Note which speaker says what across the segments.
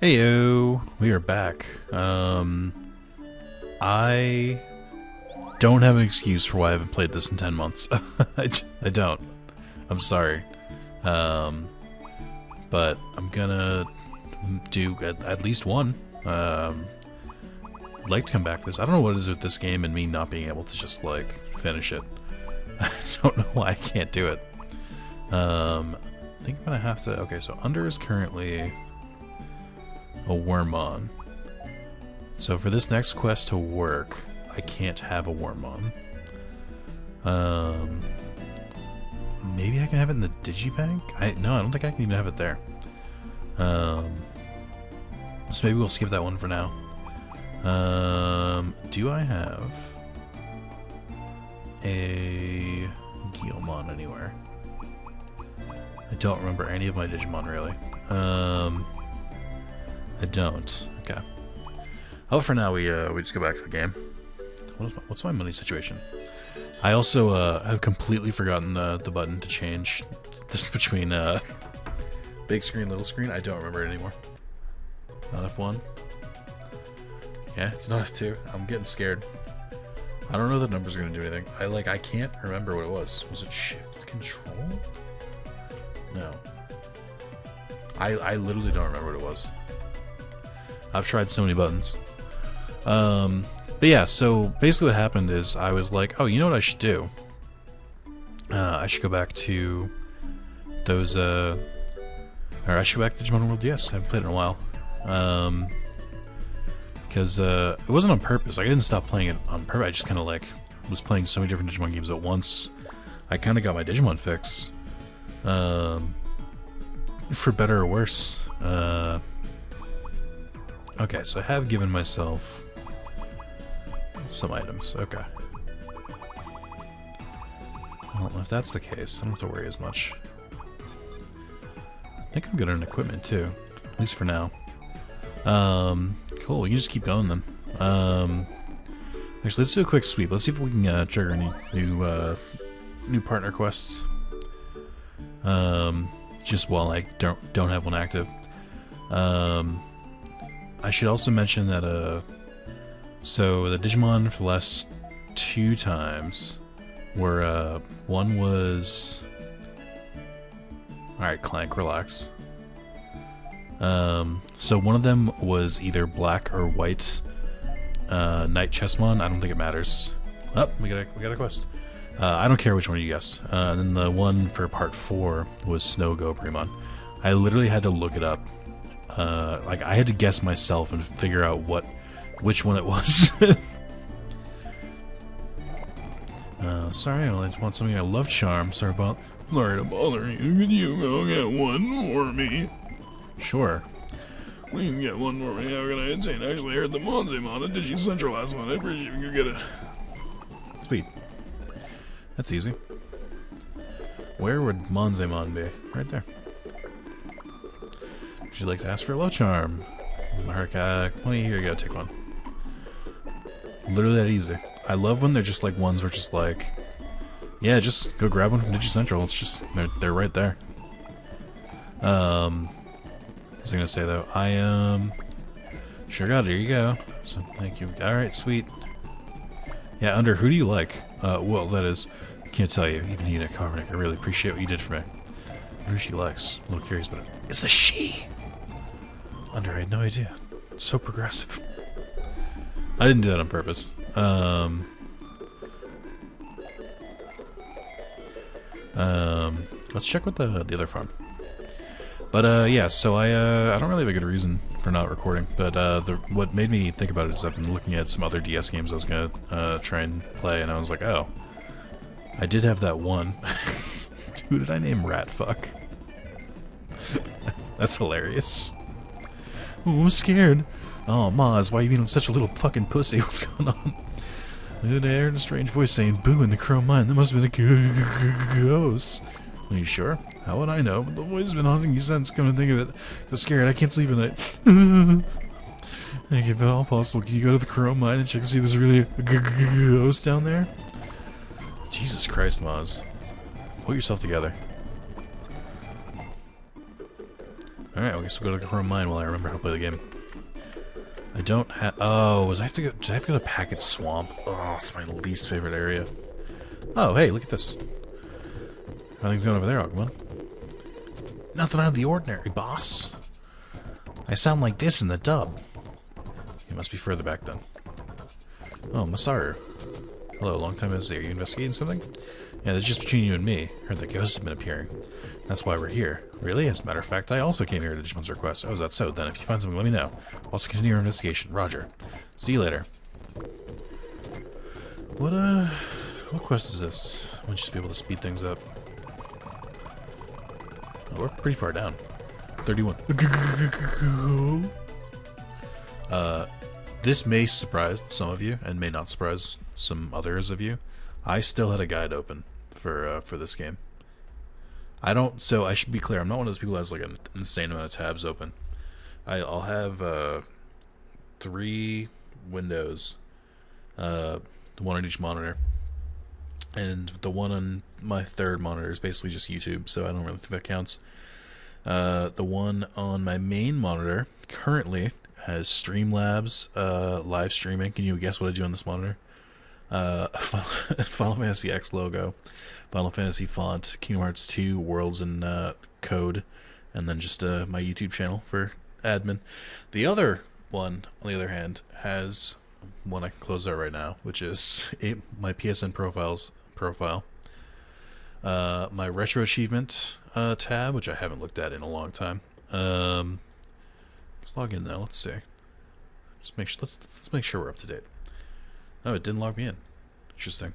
Speaker 1: Heyo, we are back. I don't have an excuse for why I haven't played this in 10 months. I don't. I'm sorry. But I'm gonna do at least one. I'd like to come back to this. I don't know what it is with this game and me not being able to just, like, finish it. I don't know why I can't do it. I think I'm gonna have to... Okay, so Under is currently a Wormon. So for this next quest to work, I can't have a Wormon. Maybe I can have it in the Digibank? No, I don't think I can even have it there. So maybe we'll skip that one for now. Do I have a Guilmon anywhere? I don't remember any of my Digimon, really. I don't. Okay. Oh, for now we just go back to the game. What's my money situation? I also have completely forgotten the button to change this between big screen, little screen. I don't remember it anymore. It's not F1. Yeah, it's not F2. I'm getting scared. I don't know that numbers are gonna do anything. I can't remember what it was. Was it Shift Control? No. I literally don't remember what it was. I've tried so many buttons. But yeah, so basically what happened is I was like, oh, you know what I should do? I should go back to those, or I should go back to Digimon World DS. I haven't played it in a while. Because it wasn't on purpose. Like, I didn't stop playing it on purpose. I just kind of like was playing so many different Digimon games at once. I kind of got my Digimon fix. For better or worse. Okay, so I have given myself some items. Okay. Well, if that's the case, I don't have to worry as much. I think I'm good on equipment too, at least for now. Cool. We can just keep going then. Actually, let's do a quick sweep. Let's see if we can trigger any new partner quests. Just while I don't have one active. I should also mention that so the Digimon for the last 2 times were one was alright, Clank, relax. So one of them was either black or white Knight Chessmon. I don't think it matters. Oh, we got a quest. I don't care which one you guess. And then the one for part 4 was Snow Gobremon. I literally had to look it up. Like, I had to guess myself and figure out which one it was. Sorry, I only want something I love, Charm. Sorry to bother you. Can you go get one for me? Sure. We can get one for me. How can I attain? I actually heard the Monzemon at Digi Central last one. I appreciate you get it. Sweet. That's easy. Where would Monzemon be? Right there. Would you like to ask for a love charm? Marika, here you go, take one. Literally that easy. I love when they're just like ones where just like, yeah, just go grab one from Digi Central. It's just they're right there. What was I gonna say though? I sure got it. Here you go. So thank you. All right, sweet. Yeah, Under, who do you like? Well, that is, I can't tell you. Even you, Nick Harmonic, I really appreciate what you did for me. Who she likes? A little curious about it. It's a she. Under, I had no idea. It's so progressive. I didn't do that on purpose. Let's check with the other farm. But yeah, so I don't really have a good reason for not recording. But what made me think about it is I've been looking at some other DS games I was gonna try and play, and I was like, oh, I did have that one. Who did I name Ratfuck? That's hilarious. Oh, I'm scared. Oh, Maz, why are you being such a little fucking pussy? What's going on? And I heard a strange voice saying, boo, in the crow mine. That must have been a ghost. Are you sure? How would I know? The voice has been haunting you since. Come to think of it. I'm scared. I can't sleep at night. Like, if at all possible, can you go to the crow mine and check and see if there's really a ghost down there? Jesus Christ, Maz. Pull yourself together. Alright, I guess we'll go to Chrome Mine while I remember how to play the game. I don't have... Oh, did I have to go to Packet Swamp? Oh, it's my least favorite area. Oh, hey, look at this. Nothing's going over there, Agumon. Nothing out of the ordinary, boss. I sound like this in the dub. It must be further back then. Oh, Masaru. Hello, long time no see. Are you investigating something? Yeah, that's just between you and me. Heard that ghosts have been appearing. That's why we're here. Really? As a matter of fact, I also came here at Digimon's request. Oh, is that so? Then if you find something, let me know. I'll also continue your investigation. Roger. See you later. What quest is this? I want you to be able to speed things up. Oh, we're pretty far down. 31. This may surprise some of you, and may not surprise some others of you. I still had a guide open for this game. So I should be clear, I'm not one of those people that has like an insane amount of tabs open. I'll have 3 windows, one on each monitor, and the one on my third monitor is basically just YouTube, so I don't really think that counts. The one on my main monitor currently has Streamlabs live streaming. Can you guess what I do on this monitor? Final Fantasy X logo, Final Fantasy font, Kingdom Hearts 2 worlds and code, and then just my YouTube channel for admin. The other one, on the other hand, has one I can close out right now, which is my PSN profile, my retro achievement tab, which I haven't looked at in a long time. Let's log in now. Let's see. Just make sure. Let's make sure we're up to date. Oh, it didn't log me in. Interesting.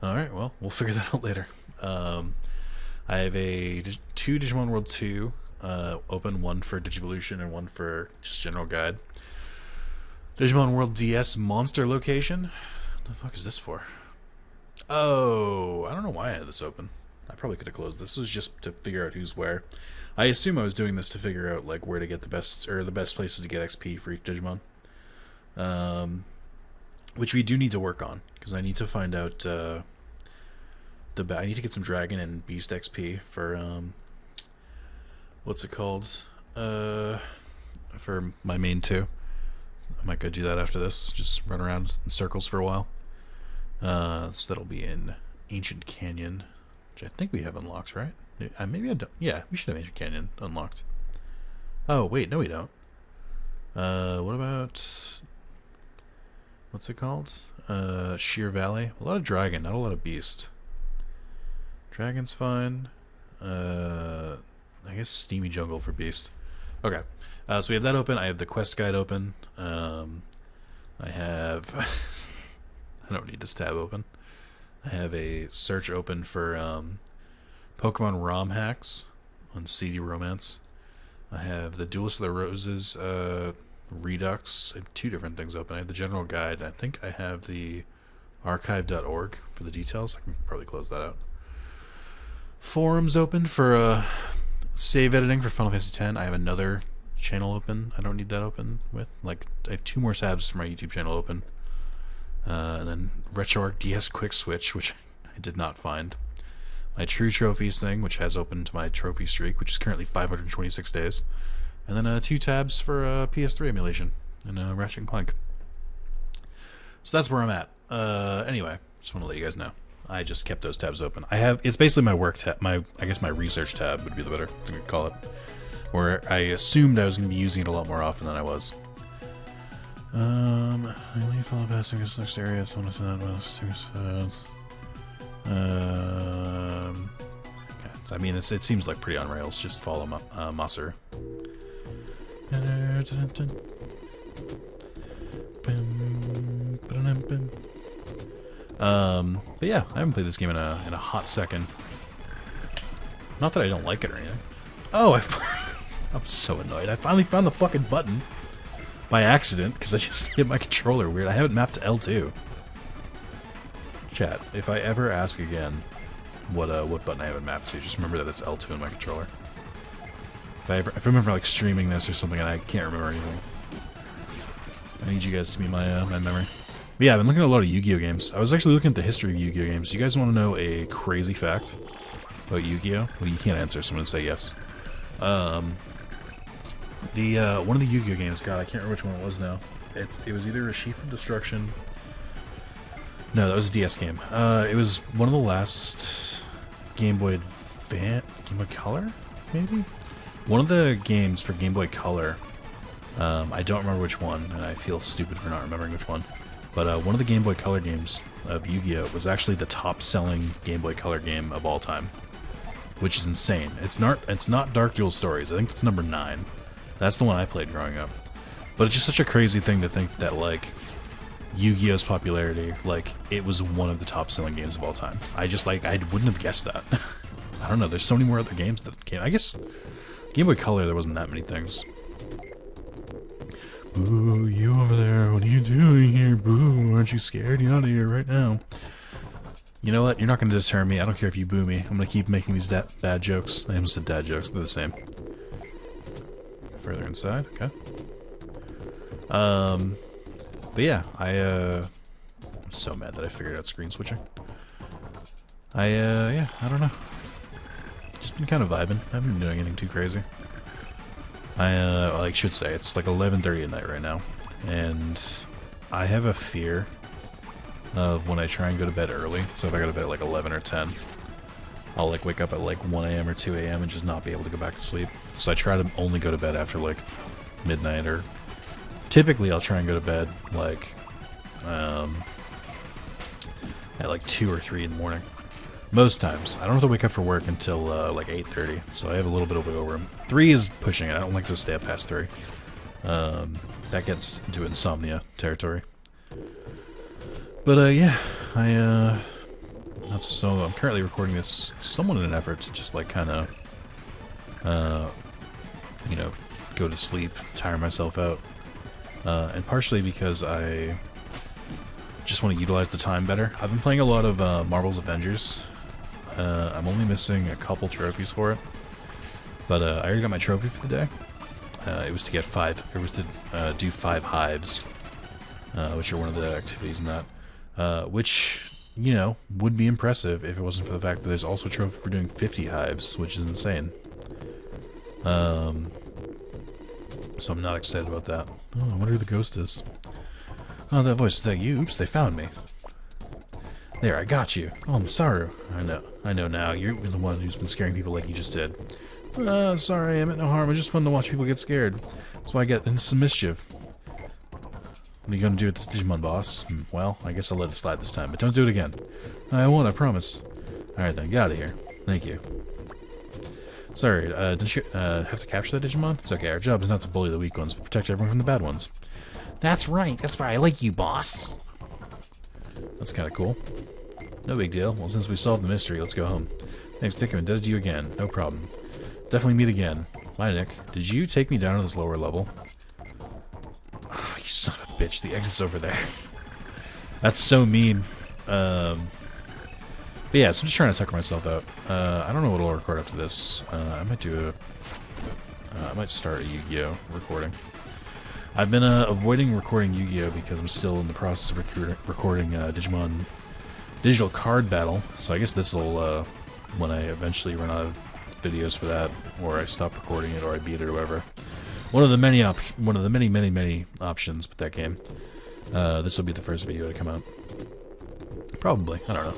Speaker 1: Alright, well, we'll figure that out later. I have 2 Digimon World 2 open, one for Digivolution and one for just general guide. Digimon World DS monster location. What the fuck is this for? Oh, I don't know why I had this open. I probably could have closed this. This was just to figure out who's where. I assume I was doing this to figure out like where to get the best places to get XP for each Digimon. Which we do need to work on, because I need to find out I need to get some Dragon and Beast XP for what's it called? For my main 2. I might go do that after this. Just run around in circles for a while. So that'll be in Ancient Canyon, which I think we have unlocked, right? Maybe I don't. Yeah, we should have Ancient Canyon unlocked. Oh, wait, no we don't. What about... What's it called? Sheer Valley. A lot of Dragon, not a lot of Beast. Dragon's fine. I guess Steamy Jungle for Beast. Okay, so we have that open. I have the quest guide open. I have... I don't need this tab open. I have a search open for Pokemon ROM hacks on CD Romance. I have the Duelist of the Roses Redux. I have 2 different things open. I have the general guide. I think I have the archive.org for the details. I can probably close that out. Forums open for save editing for Final Fantasy X. I have another channel open. I don't need that open with. Like, I have 2 more tabs for my YouTube channel open. And then RetroArch DS Quick Switch, which I did not find. My True Trophies thing, which has opened my trophy streak, which is currently 526 days. And then 2 tabs for PS3 emulation and Ratchet and Clank. So that's where I'm at. Anyway, just want to let you guys know. I just kept those tabs open. It's basically my work tab. I guess my research tab would be the better thing to call it. Where I assumed I was going to be using it a lot more often than I was. I only follow past this next area. It's one of the I mean, it seems like pretty on rails. Just follow Masaru. But yeah, I haven't played this game in a hot second. Not that I don't like it or anything. Oh, I'm so annoyed. I finally found the fucking button. By accident, because I just hit my controller weird. I have it mapped to L2. Chat, if I ever ask again what button I have it mapped to, just remember that it's L2 in my controller. If I remember like streaming this or something and I can't remember anything, I need you guys to be my memory. But yeah, I've been looking at a lot of Yu-Gi-Oh games. I was actually looking at the history of Yu-Gi-Oh games. You guys want to know a crazy fact? About Yu-Gi-Oh? Well, you can't answer, so I'm gonna say yes. One of the Yu-Gi-Oh games, God, I can't remember which one it was now. It was either a Sheaf of Destruction. No, that was a DS game. It was one of the last Game Boy Color, maybe? One of the games for Game Boy Color. I don't remember which one, and I feel stupid for not remembering which one. But one of the Game Boy Color games of Yu-Gi-Oh was actually the top-selling Game Boy Color game of all time, which is insane. It's not Dark Duel Stories. I think it's number 9. That's the one I played growing up. But it's just such a crazy thing to think that, like, Yu-Gi-Oh's popularity, like, it was one of the top-selling games of all time. I wouldn't have guessed that. I don't know, there's so many more other games that came. I guess Game Boy Color, there wasn't that many things. Boo, you over there, what are you doing here? Boo, aren't you scared? You're out of here right now. You know what? You're not going to deter me. I don't care if you boo me. I'm going to keep making these bad jokes. I almost said dad jokes. They're the same. Further inside. Okay. But yeah, I'm so mad that I figured out screen switching. Yeah, I don't know. Just been kind of vibing. I haven't been doing anything too crazy. I should say, it's like 11:30 at night right now. And I have a fear of when I try and go to bed early. So if I go to bed at like 11 or 10, I'll like wake up at like 1 a.m. or 2 a.m. and just not be able to go back to sleep. So I try to only go to bed after like midnight, or typically I'll try and go to bed like at like 2 or 3 in the morning. Most times. I don't have to wake up for work until like 8:30, so I have a little bit of wiggle room. 3 is pushing it. I don't like to stay up past 3. That gets into insomnia territory. But yeah, I'm currently recording this somewhat in an effort to just like kind of, you know, go to sleep, tire myself out, and partially because I just want to utilize the time better. I've been playing a lot of Marvel's Avengers. I'm only missing a couple trophies for it, but I already got my trophy for the day. It was to get 5. It was to do 5 hives, which are one of the activities in that. Which, you know, would be impressive if it wasn't for the fact that there's also a trophy for doing 50 hives, which is insane. So I'm not excited about that. Oh, I wonder who the ghost is. Oh, that voice, is that you? Oops, they found me. There, I got you. Oh, I'm sorry. I know now. You're the one who's been scaring people like you just did. Sorry, I meant no harm. It's just fun to watch people get scared. That's why I get into some mischief. What are you gonna do with this Digimon, boss? Well, I guess I'll let it slide this time, but don't do it again. I won't, I promise. Alright then, get out of here. Thank you. Sorry, didn't you have to capture that Digimon? It's okay, our job is not to bully the weak ones, but protect everyone from the bad ones. That's right, that's why I like you, boss. That's kinda cool. No big deal. Well, since we solved the mystery, let's go home. Thanks, Dick, and indebted to you again. No problem. Definitely meet again. Bye, Nick. Did you take me down to this lower level? Oh, you son of a bitch. The exit's over there. That's so mean. But yeah, so I'm just trying to tucker myself out. I don't know what I'll record after this. I might do I might start a Yu-Gi-Oh! Recording. I've been avoiding recording Yu-Gi-Oh! Because I'm still in the process of recording Digimon Digital Card Battle. So I guess this will, when I eventually run out of videos for that, or I stop recording it, or I beat it, or whatever. One of the many options with that game. This will be the first video to come out. Probably. I don't know.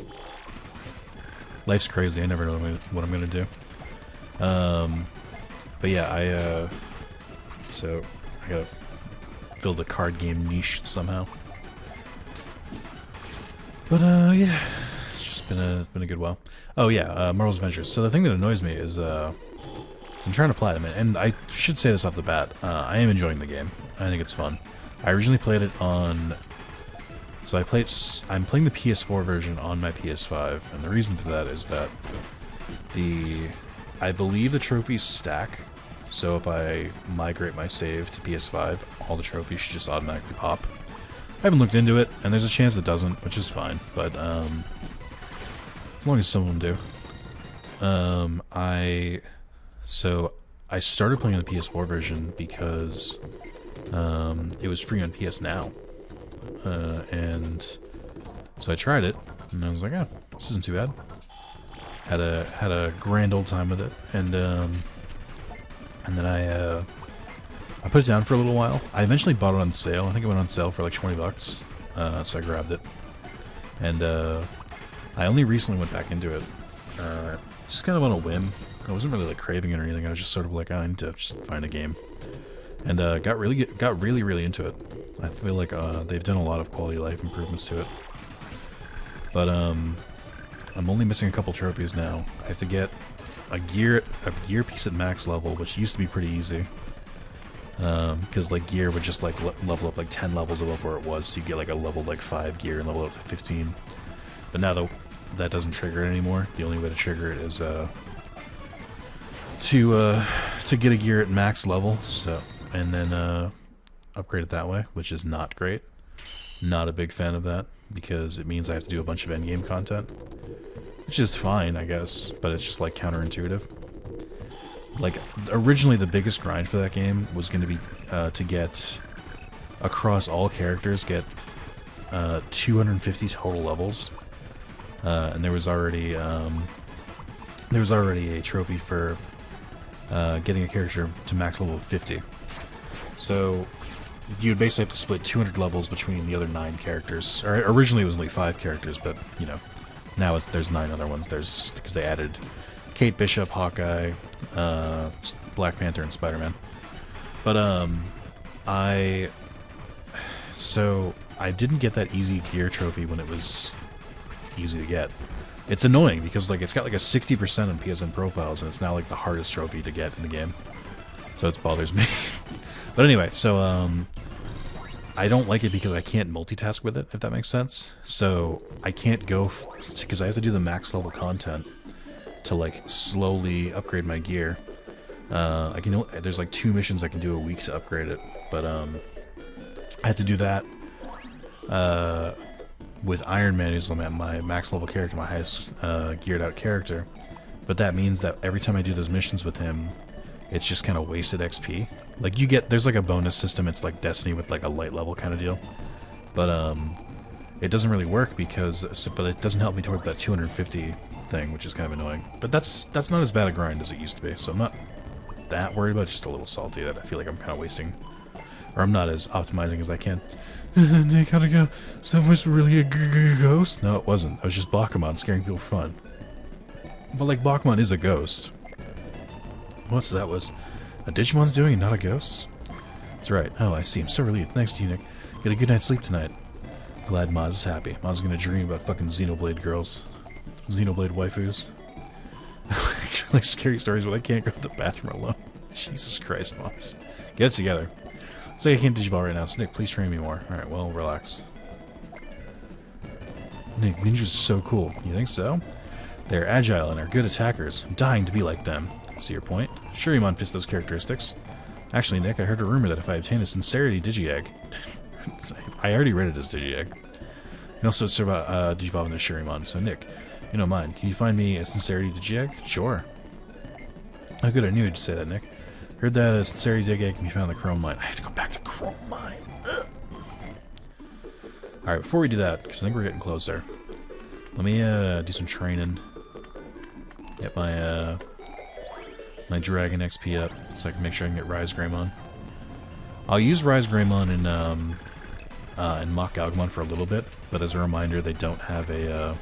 Speaker 1: Life's crazy. I never know what I'm gonna do. But yeah, so I gotta fill the card game niche somehow. But yeah, it's just been a good while. Oh yeah, Marvel's Adventures. So the thing that annoys me is I'm trying to platinum it, and I should say this off the bat. I am enjoying the game. I think it's fun. I originally played it on. So I'm playing the PS4 version on my PS5, and the reason for that is that I believe the trophies stack. So if I migrate my save to PS5, all the trophies should just automatically pop. I haven't looked into it, and there's a chance it doesn't, which is fine, but as long as some of them do. I started playing the PS4 version because it was free on PS Now. And so I tried it, and I was like, oh, this isn't too bad. Had a grand old time with it, and then I put it down for a little while. I eventually bought it on sale. I think it went on sale for like 20 bucks, so I grabbed it. And I only recently went back into it, just kind of on a whim. I wasn't really like craving it or anything. I was just sort of like, I need to just find a game, and got really into it. I feel like they've done a lot of quality of life improvements to it. But I'm only missing a couple trophies now. I have to get a gear piece at max level, which used to be pretty easy. Because like gear would just like level up like 10 levels above where it was, so you get like a level like 5 gear and level up to 15. But now that doesn't trigger it anymore. The only way to trigger it is to get a gear at max level, so and then upgrade it that way, which is not great. Not a big fan of that because it means I have to do a bunch of endgame content, which is fine, I guess, but it's just like counterintuitive. Like, originally the biggest grind for that game was going to be to get, across all characters, get 250 total levels. And there was already a trophy for getting a character to max level of 50. So you'd basically have to split 200 levels between the other 9 characters. Or originally it was only 5 characters, but, you know, now there's 9 other ones. Because they added Kate Bishop, Hawkeye, Black Panther, and Spider-Man. But I didn't get that easy gear trophy when it was easy to get. It's annoying because like it's got like a 60% on PSN profiles, and it's now like the hardest trophy to get in the game. So it bothers me. But anyway, so I don't like it because I can't multitask with it, if that makes sense. So I can't go because I have to do the max level content to like slowly upgrade my gear. There's like 2 missions I can do a week to upgrade it, but I had to do that with Iron Man, who's my max level character, my highest geared out character. But that means that every time I do those missions with him, it's just kind of wasted XP. Like there's like a bonus system. It's like Destiny with like a light level kind of deal, but it doesn't really work but it doesn't help me toward that 250 thing, which is kind of annoying. But that's not as bad a grind as it used to be, so I'm not that worried about it. Just a little salty that I feel like I'm kind of wasting, or I'm not as optimizing as I can. Nick, how'd it go? So that was really a ghost? No, it wasn't. I was just Bakuman scaring people for fun. But like, Bakuman is a ghost. What's that was? A Digimon's doing and not a ghost? That's right. Oh, I see. I'm so relieved. Thanks to you, Nick. Get a good night's sleep tonight. Glad Maz is happy. Maz is gonna dream about fucking Xenoblade girls. Xenoblade waifus. Like scary stories, but I can't go to the bathroom alone. Jesus Christ, Maz. Get it together. It's like I can't Digivolve right now. So Nick, please train me more. Alright, well, relax. Nick, ninjas are so cool. You think so? They're agile and are good attackers. I'm dying to be like them. See your point? Shurimon fits those characteristics. Actually, Nick, I heard a rumor that if I obtain a Sincerity Digi-Egg... I already read it as Digi-Egg. And also Digivolve into Shurimon. So Nick, you don't mind. Can you find me a Sincerity Digi-Egg? Sure. Oh good, I knew you'd say that, Nick. Heard that a Sincerity Digi-Egg can be found in the Chrome Mine. I have to go back to Chrome Mine. Alright, before we do that, because I think we're getting closer, let me do some training. Get my my Dragon XP up, so I can make sure I can get Rise Greymon. I'll use Rise Greymon in Mock Galgamon for a little bit, but as a reminder, they don't have a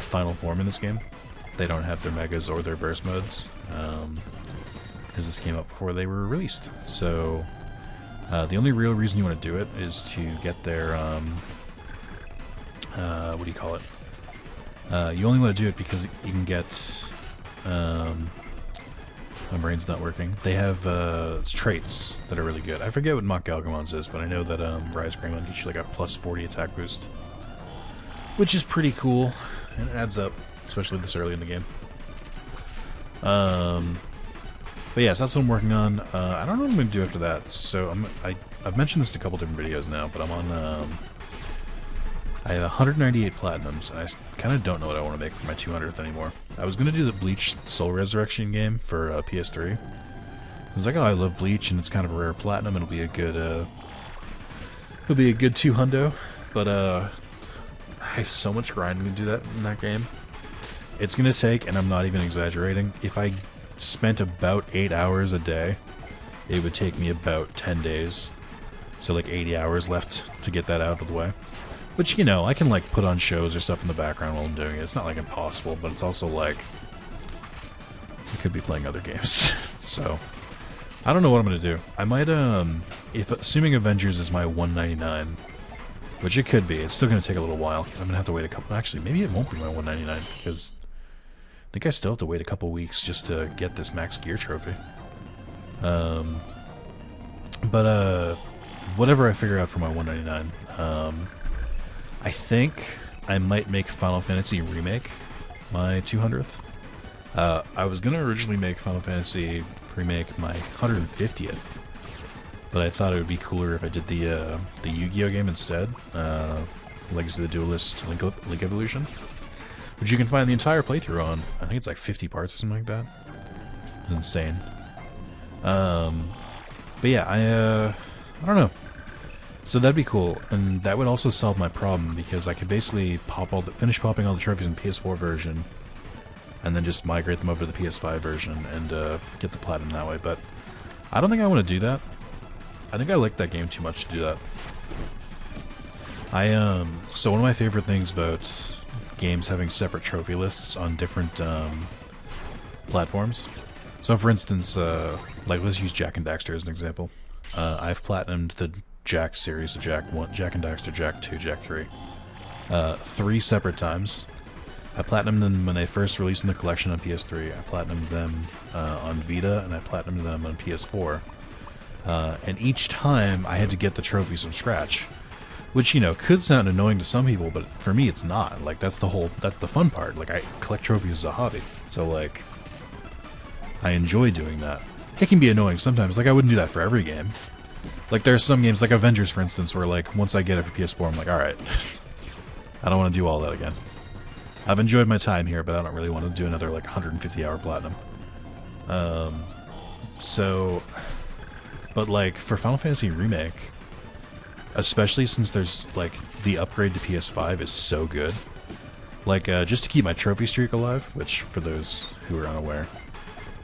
Speaker 1: final form in this game. They don't have their Megas or their Burst modes, because this came out before they were released. So the only real reason you want to do it is to get their what do you call it? You only want to do it because you can get my brain's not working. They have traits that are really good. I forget what Mock Galgamon's is, but I know that Rise Greymon gets you like a plus 40 attack boost, which is pretty cool, and it adds up, especially this early in the game. But yeah, so that's what I'm working on. I don't know what I'm going to do after that. So I've mentioned this in a couple different videos now, but I'm on I have 198 platinums, and I kind of don't know what I want to make for my 200th anymore. I was going to do the Bleach Soul Resurrection game for PS3. I was like, oh, I love Bleach, and it's kind of a rare platinum. It'll be a good 200. But I have so much grinding to do that in that game. It's gonna take, and I'm not even exaggerating, if I spent about 8 hours a day, it would take me about 10 days. So like 80 hours left to get that out of the way. Which, you know, I can like put on shows or stuff in the background while I'm doing it. It's not like impossible, but it's also like I could be playing other games. So I don't know what I'm gonna do. I might if assuming Avengers is my 199, which it could be, it's still gonna take a little while. I'm gonna have to wait a couple. Actually, maybe it won't be my 199 because I think I still have to wait a couple weeks just to get this max gear trophy. But whatever I figure out for my 199, I think I might make Final Fantasy Remake my 200th. I was gonna originally make Final Fantasy Remake my 150th, but I thought it would be cooler if I did the Yu-Gi-Oh game instead. Legacy of the Duelist Link Evolution, which you can find the entire playthrough on. I think it's like 50 parts or something like that. It's insane. But yeah, I don't know. So that'd be cool, and that would also solve my problem because I could basically finish popping all the trophies in PS4 version, and then just migrate them over to the PS5 version and get the platinum that way. But I don't think I want to do that. I think I like that game too much to do that. So one of my favorite things about games having separate trophy lists on different platforms. So for instance, like let's use Jak and Daxter as an example. I've platinumed the Jak series, the Jak 1, Jak and Daxter, Jak 2, Jak 3. 3 separate times. I platinumed them when they first released in the collection on PS3. I platinumed them on Vita, and I platinumed them on PS4. And each time I had to get the trophies from scratch. Which, you know, could sound annoying to some people, but for me it's not. Like, that's the fun part. Like, I collect trophies as a hobby. So, like, I enjoy doing that. It can be annoying sometimes. Like, I wouldn't do that for every game. Like, there's some games, like Avengers, for instance, where, like, once I get it for PS4, I'm like, alright. I don't want to do all that again. I've enjoyed my time here, but I don't really want to do another, like, 150-hour platinum. But, like, for Final Fantasy Remake, especially since there's, like, the upgrade to PS5 is so good. Like, just to keep my trophy streak alive, which, for those who are unaware,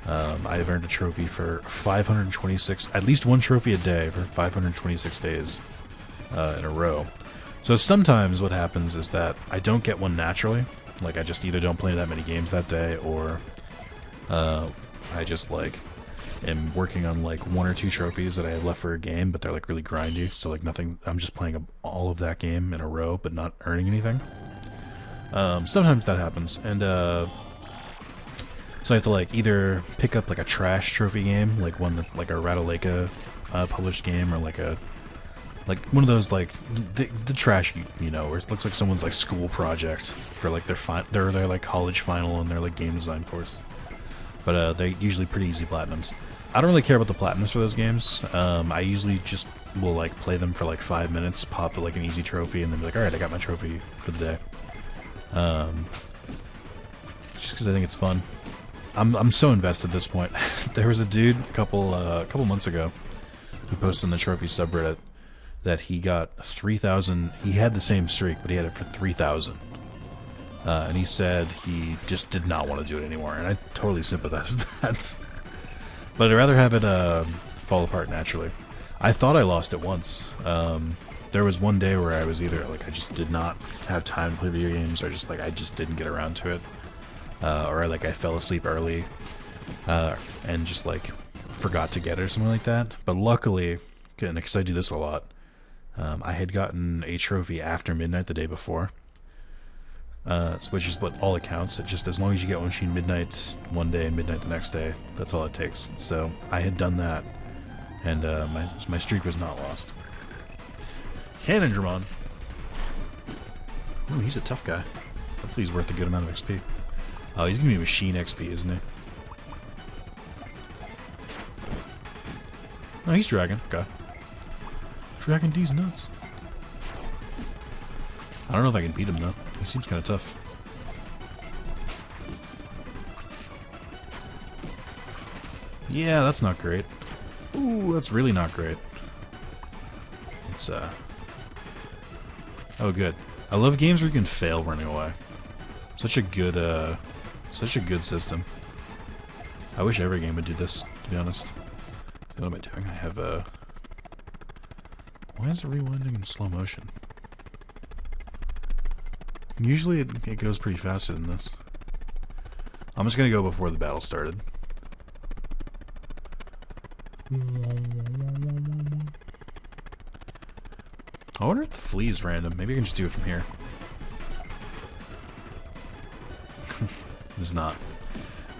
Speaker 1: I have earned a trophy for 526, at least one trophy a day for 526 days in a row. So sometimes what happens is that I don't get one naturally. Like, I just either don't play that many games that day, or I just, like, am working on, like, 1 or 2 trophies that I have left for a game, but they're, like, really grindy, so, like, nothing, I'm just playing all of that game in a row, but not earning anything. Sometimes that happens, and, so I have to, like, either pick up, like, a trash trophy game, like one that's, like, a Ratalaika published game, or, like, one of those, like, the trash, you know, where it looks like someone's, like, school project for, like, their like, college final and their, like, game design course. But, they're usually pretty easy platinums. I don't really care about the platinums for those games. I usually just will, like, play them for, like, 5 minutes, pop, like, an easy trophy, and then be like, alright, I got my trophy for the day. Just because I think it's fun. I'm so invested at this point. There was a dude a couple months ago who posted on the trophy subreddit that he got 3,000. He had the same streak, but he had it for 3,000. And he said he just did not want to do it anymore, and I totally sympathize with that. But I'd rather have it fall apart naturally. I thought I lost it once. There was one day where I was either like I just did not have time to play video games, or just like I just didn't get around to it. Or like I fell asleep early and just like forgot to get it or something like that. But luckily, because I do this a lot, I had gotten a trophy after midnight the day before, which is what all it counts. It just, as long as you get one machine midnight one day and midnight the next day, that's all it takes. So I had done that, and my streak was not lost. Cannon Dramon. Ooh, he's a tough guy. Hopefully he's worth a good amount of XP. Oh, he's gonna be machine XP, isn't he? No, he's Dragon. Okay. Dragon D's nuts. I don't know if I can beat him, though. He seems kind of tough. Yeah, that's not great. Ooh, that's really not great. It's, oh, good. I love games where you can fail running away. Such a good, Such a good system. I wish every game would do this, to be honest. What am I doing? I have a... Why is it rewinding in slow motion? Usually it goes pretty faster than this. I'm just gonna go before the battle started. I wonder if the flea is random. Maybe I can just do it from here. It's not.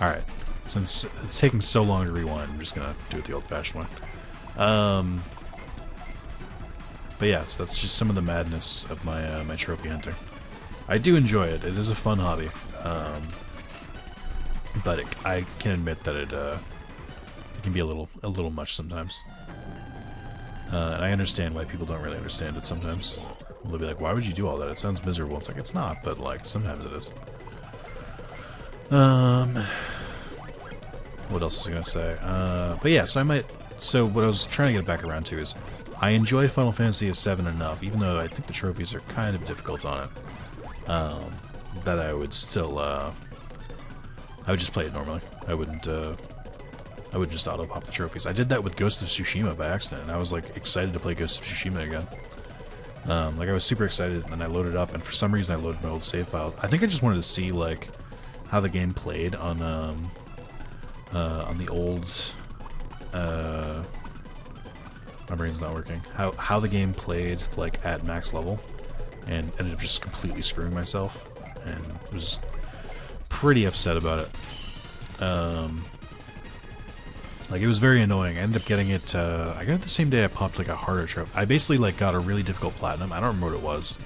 Speaker 1: Alright. Since it's taking so long to rewind, I'm just gonna do it the old-fashioned way. But yeah, so that's just some of the madness of my my trophy hunting. I do enjoy it. It is a fun hobby. But I can admit that it can be a little much sometimes. And I understand why people don't really understand it sometimes. They'll be like, why would you do all that? It sounds miserable. It's like, it's not, but like, sometimes it is. What else was I gonna say? But yeah, so what I was trying to get back around to is, I enjoy Final Fantasy VII enough, even though I think the trophies are kind of difficult on it, that I would still, I would just play it normally. I wouldn't just auto-pop the trophies. I did that with Ghost of Tsushima by accident, and I was like excited to play Ghost of Tsushima again. Like I was super excited, and I loaded up, and for some reason I loaded my old save file. I think I just wanted to see like how the game played on the old. My brain's not working. How the game played like at max level, and ended up just completely screwing myself, and was pretty upset about it. Like, it was very annoying. I ended up getting it, I got it the same day I popped, like, a harder trophy. I basically, like, got a really difficult platinum. I don't remember what it was.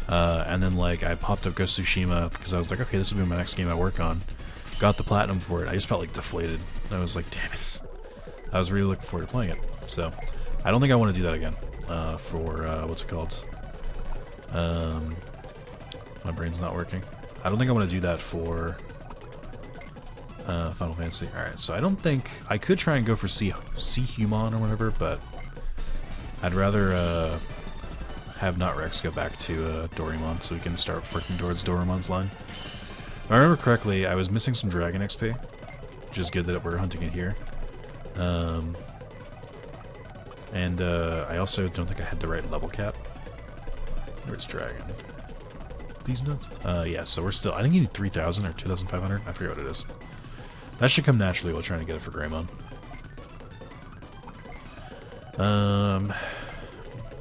Speaker 1: And then, like, I popped up Ghost of Tsushima, because I was like, okay, this will be my next game I work on. Got the platinum for it. I just felt, like, deflated. I was like, damn it. I was really looking forward to playing it. So, I don't think I want to do that again. For, what's it called? My brain's not working. I don't think I want to do that for... Final Fantasy. Alright, so I don't think... I could try and go for Humon or whatever, but I'd rather have not Rex go back to Doraemon so we can start working towards Doraemon's line. If I remember correctly, I was missing some Dragon XP, which is good that we're hunting it here. And I also don't think I had the right level cap. Where's Dragon? These nuts? Yeah, so we're still... I think you need 3,000 or 2,500. I forget what it is. That should come naturally while trying to get it for Greymon.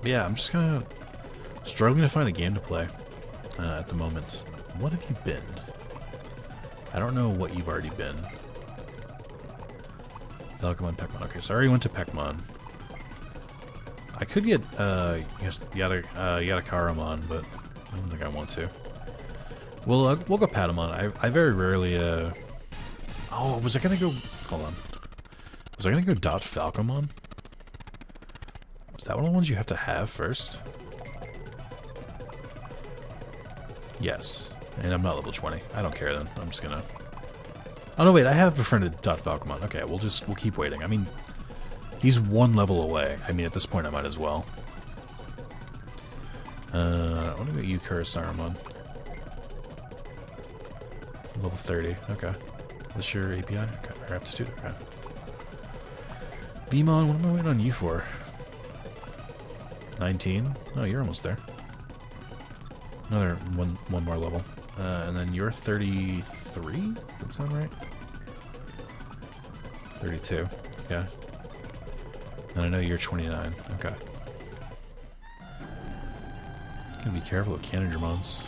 Speaker 1: Yeah, I'm just kind of struggling to find a game to play at the moment. What have you been? I don't know what you've already been. Falcomon, Peckmon. Okay, so I already went to Peckmon. I could get Yatakaramon, but I don't think I want to. We'll go Patamon. I very rarely Oh, was I gonna go... Hold on. Was I gonna go Dot Falcomon? Is that one of the ones you have to have first? Yes. And I'm not level 20. I don't care then. I'm just gonna... Oh no, wait, I have befriended Dot Falcomon. Okay, we'll keep waiting. I mean, he's one level away. I mean, at this point I might as well. I want to go Yukara-Saruman. Level 30, okay. What's your API? Okay, or aptitude? Okay. Beamon, what am I waiting on you for? 19? Oh, you're almost there. Another one more level. And then you're 33? Does that sound right? 32. Yeah. And I know you're 29. Okay. Gotta be careful with Canadramons.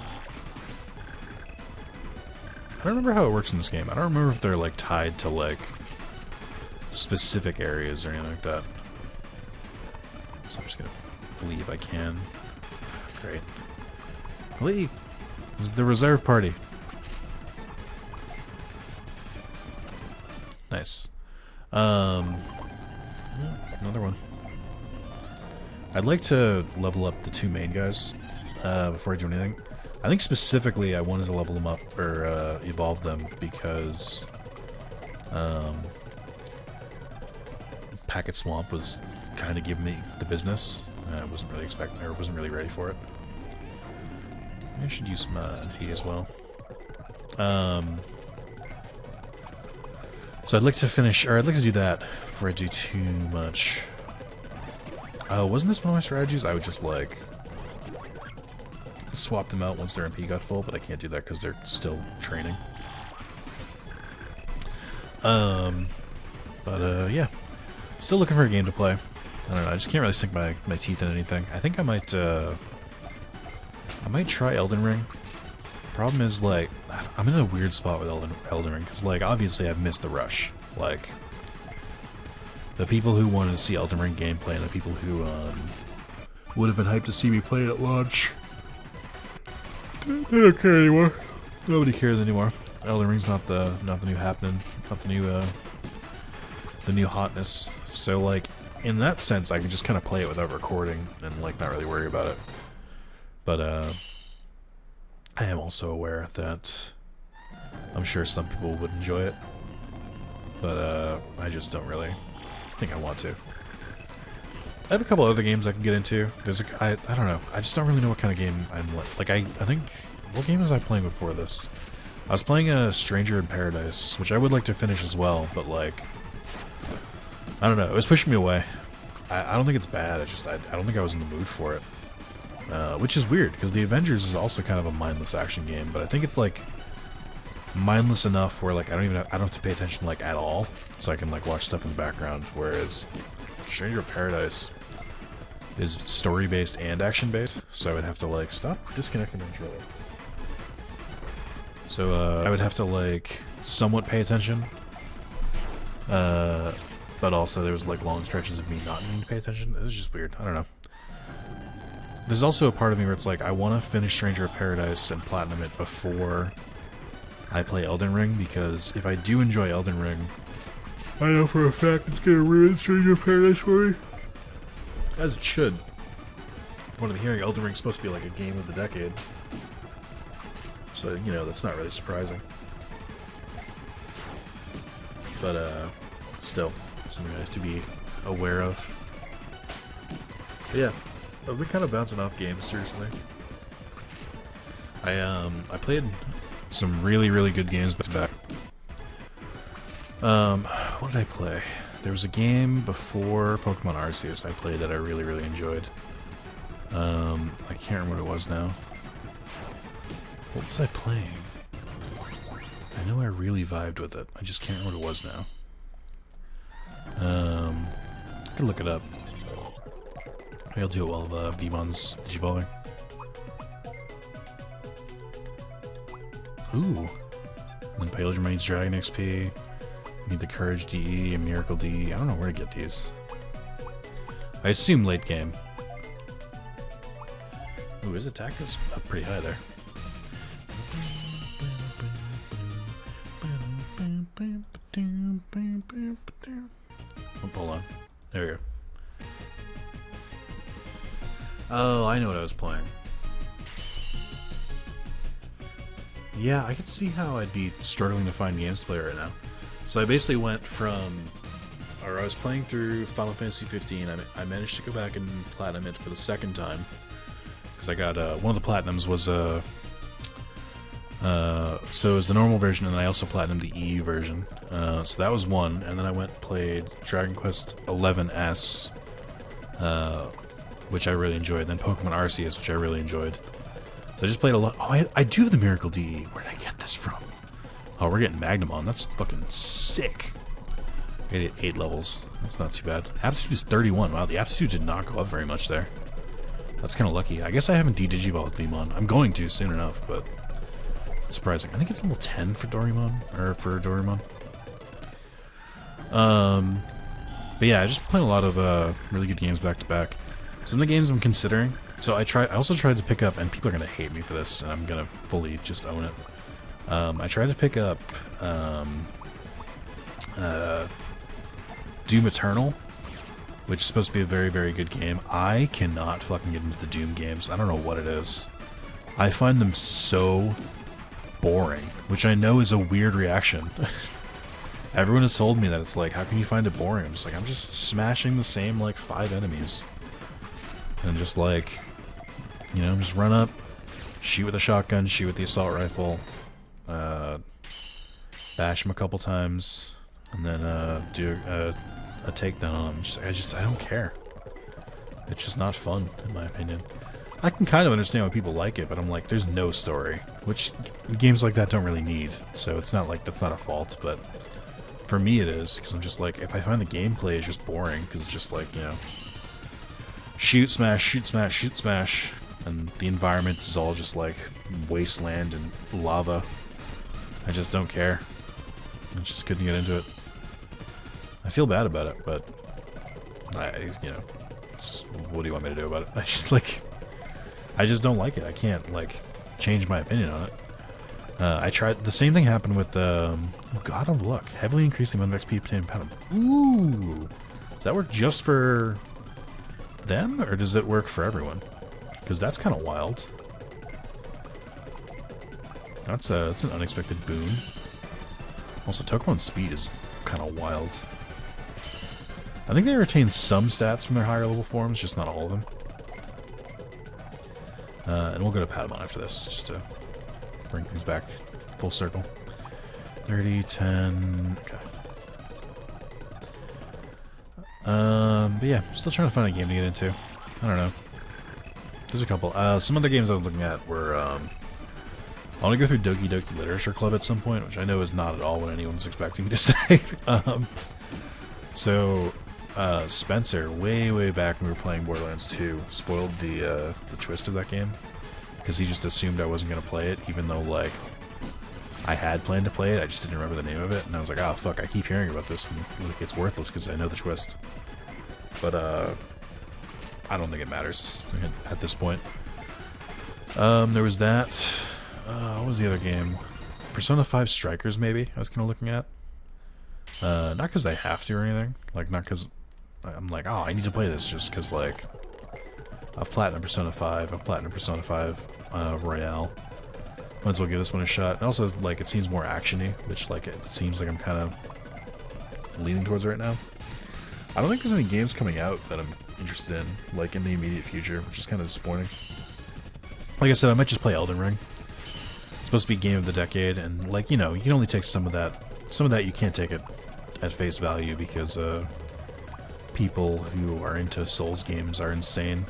Speaker 1: I don't remember how it works in this game. I don't remember if they're like tied to like specific areas or anything like that. So I'm just gonna flee if I can. Great. Flee! This is the reserve party. Nice. Another one. I'd like to level up the two main guys before I do anything. I think specifically I wanted to level them up, or evolve them, because Packet Swamp was kind of giving me the business. I wasn't really expecting, or wasn't really ready for it. Maybe I should use some MP as well. So I'd like to finish, or I'd like to do that before I do too much. Oh, wasn't this one of my strategies? I would just, like, swap them out once their MP got full, but I can't do that because they're still training. Yeah. Still looking for a game to play. I don't know, I just can't really sink my teeth in anything. I think I might try Elden Ring. Problem is, like, I'm in a weird spot with Elden Ring, because, like, obviously I've missed the rush. Like, the people who wanted to see Elden Ring gameplay and the people who, would have been hyped to see me play it at launch, they don't care anymore. Nobody cares anymore. Elden Ring's not the new happening, not the new hotness. So, like, in that sense, I can just kind of play it without recording and, like, not really worry about it. But, I am also aware that I'm sure some people would enjoy it. But, I just don't really think I want to. I have a couple other games I can get into. I don't know. I just don't really know what kind of game I'm like. I think, what game was I playing before this? I was playing a Stranger in Paradise, which I would like to finish as well, but, like, I don't know. It was pushing me away. I don't think it's bad. I don't think I was in the mood for it. Which is weird, because The Avengers is also kind of a mindless action game, but I think it's, like, mindless enough where, like, I don't have to pay attention, like, at all, so I can, like, watch stuff in the background, whereas Stranger in Paradise is story-based and action-based, so I would have to, like, stop disconnecting my controller. So, I would have to, like, somewhat pay attention, but also there was, like, long stretches of me not needing to pay attention. It was just weird. I don't know. There's also a part of me where it's like, I want to finish Stranger of Paradise and platinum it before I play Elden Ring, because if I do enjoy Elden Ring, I know for a fact it's going to ruin Stranger of Paradise for me. As it should. What I'm hearing, Elden Ring's supposed to be like a game of the decade. So, you know, that's not really surprising. But, still, something I have to be aware of. But yeah, I've been kind of bouncing off games, seriously. I played some really, really good games back. What did I play? There was a game before Pokemon Arceus I played that I really, really enjoyed. I can't remember what it was now. What was I playing? I know I really vibed with it. I just can't remember what it was now. I could look it up. Maybe I'll do it while Digimon's digivolving. Ooh. When Paleogem needs Dragon XP. Need the Courage DE and Miracle DE. I don't know where to get these. I assume late game. Ooh, his attack is up pretty high there. Oh, hold on. There we go. Oh, I know what I was playing. Yeah, I could see how I'd be struggling to find games to play right now. So I basically went from... Or I was playing through Final Fantasy 15. I managed to go back and platinum it for the second time. Because I got... one of the platinums was... so it was the normal version, and I also platinumed the EU version. So that was one. And then I went and played Dragon Quest XI-S. Which I really enjoyed. Then Pokemon Arceus, which I really enjoyed. So I just played a lot. Oh, I do have the Miracle DE. Where did I get this from? Oh, we're getting Magnamon. That's fucking sick. I hit 8 levels. That's not too bad. Aptitude is 31. Wow, the aptitude did not go up very much there. That's kind of lucky. I guess I haven't de-digivolved Vmon. I'm going to soon enough, but it's surprising. I think it's level 10 for Doraemon. Or for Doraemon. But yeah, I just played a lot of really good games back to back. Some of the games I'm considering. So I also tried to pick up, and people are gonna hate me for this, and I'm gonna fully just own it. I tried to pick up Doom Eternal, which is supposed to be a very, very good game. I cannot fucking get into the Doom games. I don't know what it is. I find them so boring, which I know is a weird reaction. Everyone has told me that it's like, how can you find it boring? I'm just like, I'm just smashing the same, like, 5 enemies. And just like, you know, just run up, shoot with a shotgun, shoot with the assault rifle, bash them a couple times, and then do a takedown on him. I don't care. It's just not fun, in my opinion. I can kind of understand why people like it, but I'm like, there's no story, which games like that don't really need. So it's not like that's not a fault, but for me it is, because I'm just like, if I find the gameplay is just boring, because it's just like, you know, shoot, smash, shoot, smash, shoot, smash, and the environment is all just like wasteland and lava. I just don't care. I just couldn't get into it. I feel bad about it, but you know, what do you want me to do about it? I just don't like it. I can't, like, change my opinion on it. I tried... The same thing happened with, God of Luck. Heavily increasing the amount of XP obtained pound. Ooh! Does that work just for them, or does it work for everyone? Because that's kind of wild. That's an unexpected boon. Also, Tokemon's speed is kind of wild. I think they retain some stats from their higher level forms, just not all of them. And we'll go to Patamon after this, just to bring things back full circle. 30, 10, okay. But yeah, still trying to find a game to get into. I don't know. There's a couple. Some other games I was looking at were, I want to go through Doki Doki Literature Club at some point, which I know is not at all what anyone's expecting me to say. Spencer, way back when we were playing Borderlands 2, spoiled the twist of that game, because he just assumed I wasn't going to play it, even though, like, I had planned to play it, I just didn't remember the name of it, and I was like, oh fuck, I keep hearing about this, and like, it's worthless because I know the twist. But, I don't think it matters at this point. There was that, what was the other game? Persona 5 Strikers, maybe, I was kind of looking at. Not because I have to or anything, like, not because I'm like, oh, I need to play this, just because, like, I've Platinum Persona 5, I've Platinum Persona 5 Royale. Might as well give this one a shot. And also, like, it seems more action-y, which, like, it seems like I'm kind of leaning towards right now. I don't think there's any games coming out that I'm interested in, like, in the immediate future, which is kind of disappointing. Like I said, I might just play Elden Ring. It's supposed to be Game of the Decade, and, like, you know, you can only take some of that. Some of that you can't take it at face value because people who are into Souls games are insane,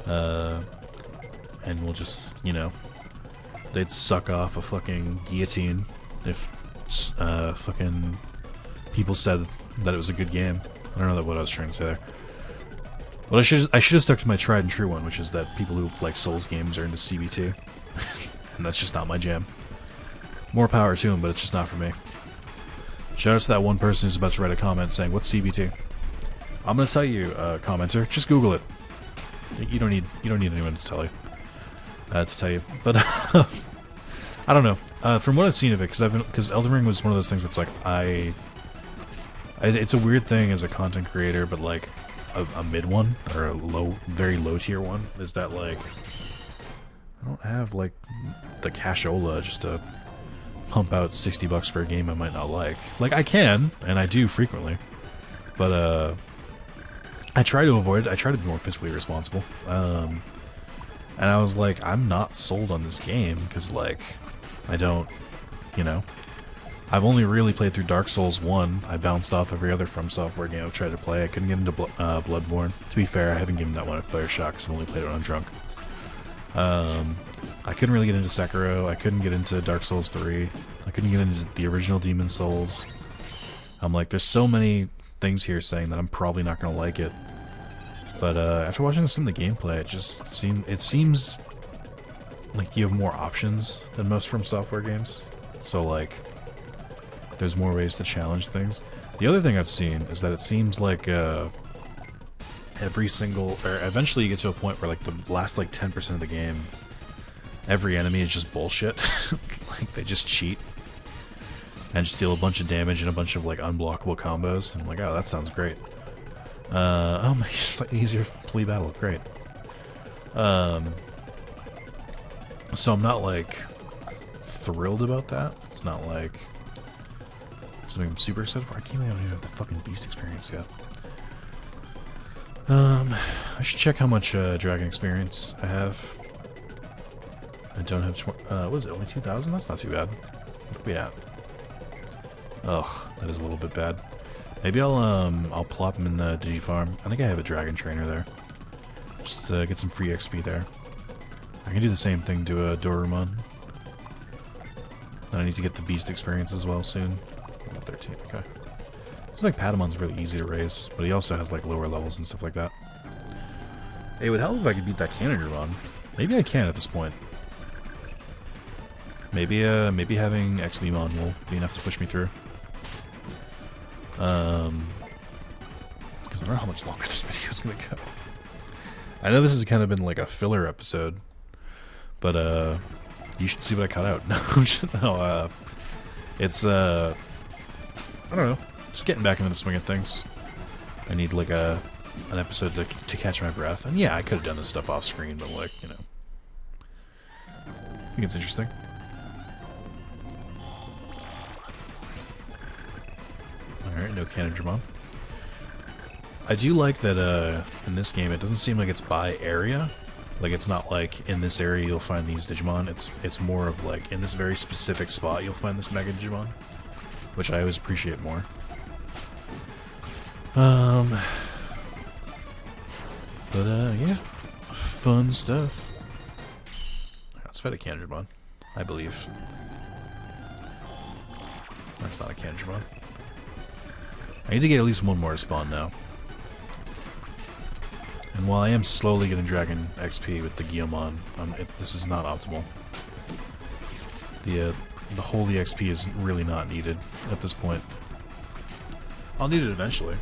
Speaker 1: and will just, you know, they'd suck off a fucking guillotine if fucking people said that it was a good game. I don't know what I was trying to say there. But I should have stuck to my tried and true one, which is that people who like Souls games are into CBT, and that's just not my jam. More power to them, but it's just not for me. Shout out to that one person who's about to write a comment saying, "What's CBT?" I'm gonna tell you, commenter. Just Google it. You don't need anyone to tell you. But I don't know. From what I've seen of it, because Elden Ring was one of those things where it's like it's a weird thing as a content creator, but like a mid one or a very low tier one is that like I don't have like the cashola just to pump out $60 for a game I might not like. Like, I can, and I do frequently, but I try to avoid it. I try to be more fiscally responsible. And I was like, I'm not sold on this game, because, like, I don't, you know, I've only really played through Dark Souls 1. I bounced off every other From Software game I've tried to play. I couldn't get into Bloodborne. To be fair, I haven't given that one a fair shot, because I only played it when I'm drunk. I couldn't really get into Sekiro. I couldn't get into Dark Souls 3. I couldn't get into the original Demon Souls. I'm like, there's so many things here saying that I'm probably not going to like it. But after watching some of the gameplay, it seems like you have more options than most From Software games. So, like, there's more ways to challenge things. The other thing I've seen is that it seems like eventually you get to a point where, like, the last, like, 10% of the game, every enemy is just bullshit. Like, they just cheat and just deal a bunch of damage and a bunch of, like, unblockable combos. And I'm like, oh, that sounds great. Oh my, slightly easier flea battle, great. So I'm not, like, thrilled about that. It's not, like, something I'm super excited for. I can't even have the fucking Beast experience yet. I should check how much Dragon experience I have. I don't have, what is it, only 2,000? That's not too bad. What are we at? Ugh, that is a little bit bad. Maybe I'll plop him in the Digifarm. I think I have a Dragon Trainer there. Just get some free XP there. I can do the same thing to a Dorumon. And I need to get the Beast experience as well soon. 13, okay. Looks like Patamon's really easy to raise, but he also has like lower levels and stuff like that. It would help if I could beat that Canadron. Maybe I can at this point. Maybe maybe having XVmon will be enough to push me through. Because I don't know how much longer this video is gonna go. I know this has kind of been like a filler episode, but you should see what I cut out. No, it's I don't know, just getting back into the swing of things. I need like an episode to catch my breath, and yeah, I could have done this stuff off screen, but like, you know, I think it's interesting. Alright, no Canadron. I do like that in this game it doesn't seem like it's by area. Like it's not like in this area you'll find these Digimon. It's more of like in this very specific spot you'll find this Mega Digimon, which I always appreciate more. But yeah, fun stuff. Let's fight a Canadron, I believe. That's not a Canadron. I need to get at least one more to spawn now. And while I am slowly getting Dragon XP with the Guillemon, this is not optimal. The holy XP is really not needed at this point. I'll need it eventually.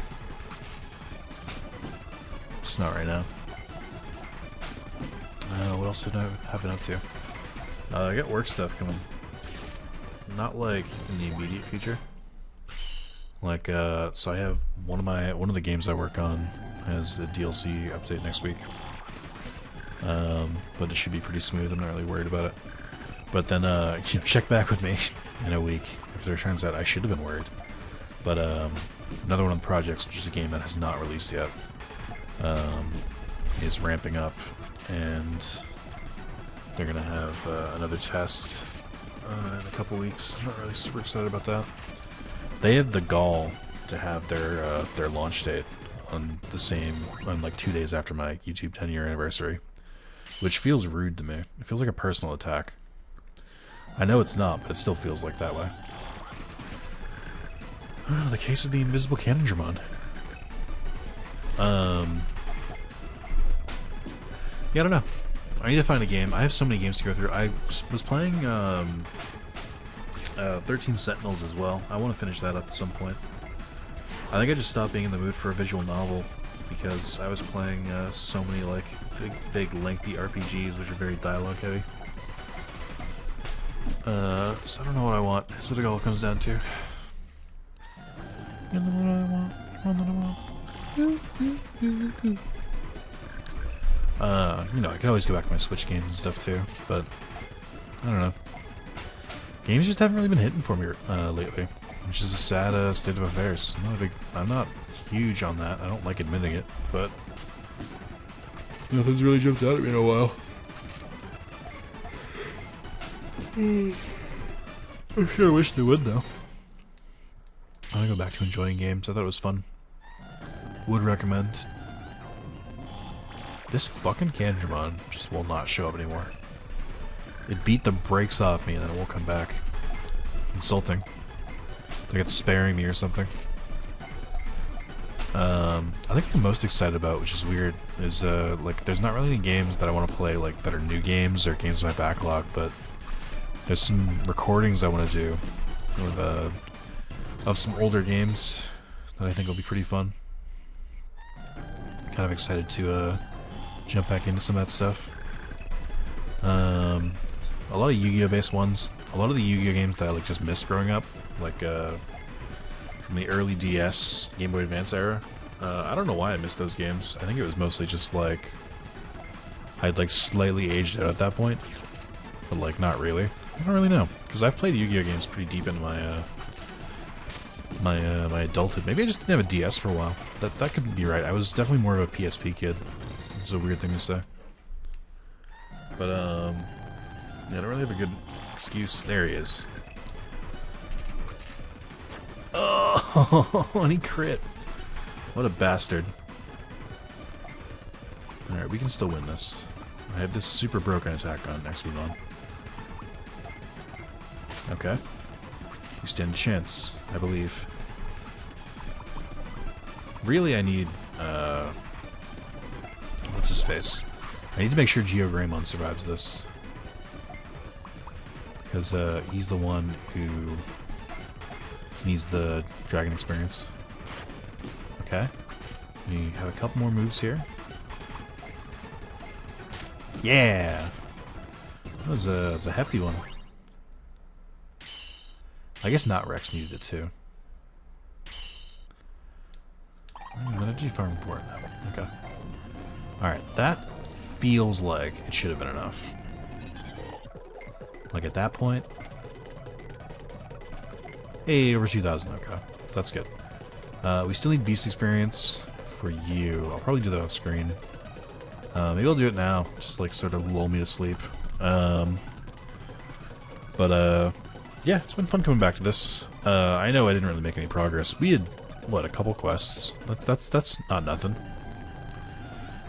Speaker 1: Just not right now. What else did I have been up to? I got work stuff coming. Not like in the immediate future. Like, so I have one of the games I work on has a DLC update next week. But it should be pretty smooth. I'm not really worried about it. But then, you know, check back with me in a week if there turns out I should have been worried. But another one of the projects, which is a game that has not released yet, is ramping up, and they're gonna have another test in a couple weeks. I'm not really super excited about that. They have the gall to have their launch date on like 2 days after my YouTube 10-year anniversary, which feels rude to me. It feels like a personal attack. I know it's not, but it still feels like that way. Oh, the case of the invisible Canadron. Yeah, I don't know. I need to find a game. I have so many games to go through. I was playing 13 Sentinels as well. I want to finish that up at some point. I think I just stopped being in the mood for a visual novel because I was playing so many like big lengthy RPGs which are very dialogue heavy. So I don't know what I want. That's what it all comes down to. You know what I want. You know, I can always go back to my Switch games and stuff too, but I don't know. Games just haven't really been hitting for me lately, which is a sad state of affairs. I'm not huge on that. I don't like admitting it, but nothing's really jumped out at me in a while. I sure wish they would, though. I'm gonna go back to enjoying games. I thought it was fun. Would recommend. This fucking Canadron just will not show up anymore. It beat the brakes off me and then it won't come back. Insulting. Like it's sparing me or something. I think I'm most excited about, which is weird, is like there's not really any games that I want to play like that are new games or games in my backlog, but there's some recordings I want to do with, of some older games that I think will be pretty fun. Kind of excited to jump back into some of that stuff. A lot of Yu-Gi-Oh based ones. A lot of the Yu-Gi-Oh games that I like just missed growing up, like from the early DS, Game Boy Advance era. I don't know why I missed those games. I think it was mostly just like I'd like slightly aged out at that point, but like not really. I don't really know because I've played Yu-Gi-Oh games pretty deep in my my adulthood. Maybe I just didn't have a DS for a while. That could be right. I was definitely more of a PSP kid. It's a weird thing to say. But yeah, I don't really have a good excuse. There he is. Oh, and he crit. What a bastard. Alright, we can still win this. I have this super broken attack on Digimon. Okay. We stand a chance, I believe. Really, I need, what's his face? I need to make sure Geogreymon survives this. Because, he's the one who needs the dragon experience. Okay. We have a couple more moves here. Yeah! That was a hefty one. I guess not Rex needed it too. What did you farm for? Okay. Alright, that feels like it should have been enough. Like at that point. Hey, over 2,000, okay. So that's good. We still need beast experience for you. I'll probably do that off screen. Maybe I'll do it now, just like sort of lull me to sleep. Yeah, it's been fun coming back to this. I know I didn't really make any progress. We had, what, a couple quests. That's not nothing.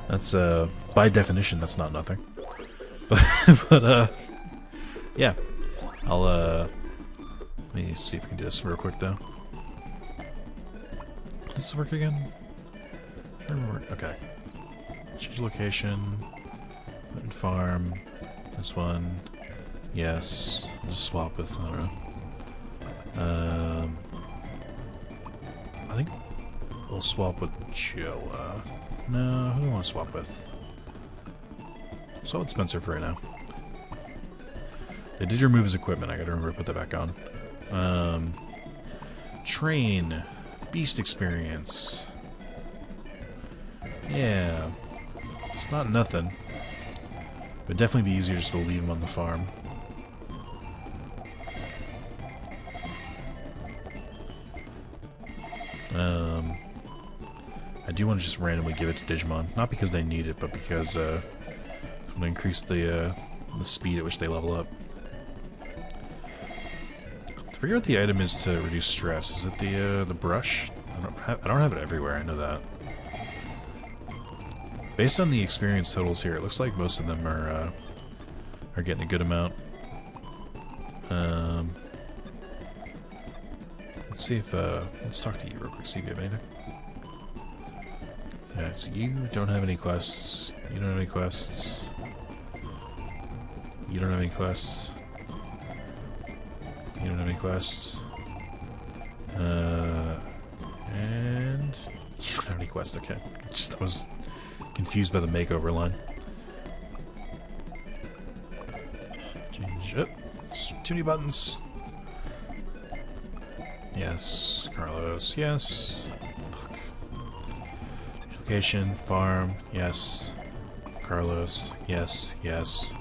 Speaker 1: That's by definition, that's not nothing. Yeah. I'll let me see if we can do this real quick though. Does this work again? Okay. Change location. Button farm. This one. Yes. I'll just swap with, I don't know. I think we'll swap with Joa. No, who do I want to swap with? Swap with Spencer for right now. They did remove his equipment. I gotta remember to put that back on. Train. Beast experience. Yeah. It's not nothing. It would definitely be easier just to leave him on the farm. I do want to just randomly give it to Digimon. Not because they need it, but because I'm going to increase the speed at which they level up. I forget what the item is to reduce stress. Is it the brush? I don't have it everywhere, I know that. Based on the experience totals here, it looks like most of them are getting a good amount. Let's see if let's talk to you real quick, see if you have anything. Yeah, so you don't have any quests. You don't have any quests. You don't have any quests. You don't have any quests. And you don't have any quests, okay. I was confused by the makeover line. Change up. Too many buttons. Yes. Carlos, yes. Fuck. Location, farm, yes. Carlos, yes, yes.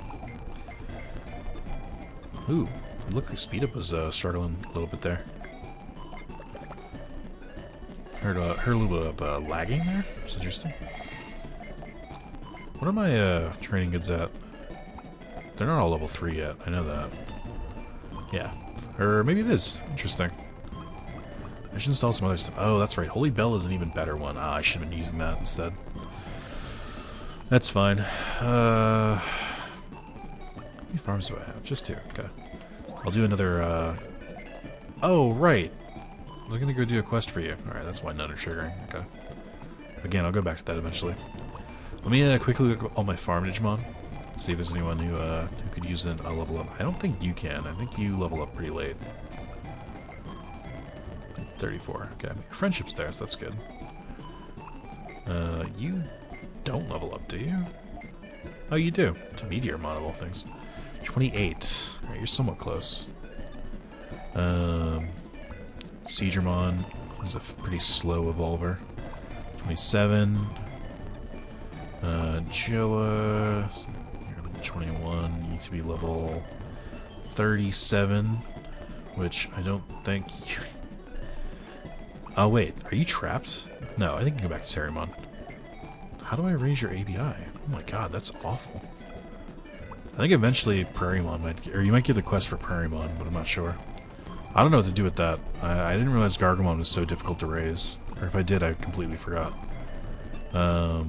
Speaker 1: Ooh, it looked like Speed Up was struggling a little bit there. Heard a little bit of lagging there, which is interesting. What are my training goods at? They're not all level 3 yet, I know that. Yeah. Or maybe it is. Interesting. I should install some other stuff. Oh, that's right. Holy Bell is an even better one. Ah, I should have been using that instead. That's fine. How many farms do I have? Just 2. Okay. I'll do another, Oh, right. I was gonna go do a quest for you. Alright, that's why none are triggering. Okay. Again, I'll go back to that eventually. Let me quickly look at all my farm Digimon. See if there's anyone who could use a level up. I don't think you can. I think you level up pretty late. 34. Okay. Your friendship's there, so that's good. You don't level up, do you? Oh, you do. It's a Meteormon of all things. 28. Alright, you're somewhat close. Siegermon is a pretty slow evolver. 27. Joa, you're level 21. You need to be level 37, which I don't think you... Oh wait, are you trapped? No, I think you can go back to Sarimon. How do I raise your ABI? Oh my god, that's awful. I think eventually Prairiemon might... Or you might get the quest for Prairiemon, but I'm not sure. I don't know what to do with that. I didn't realize Gargamon was so difficult to raise. Or if I did, I completely forgot. I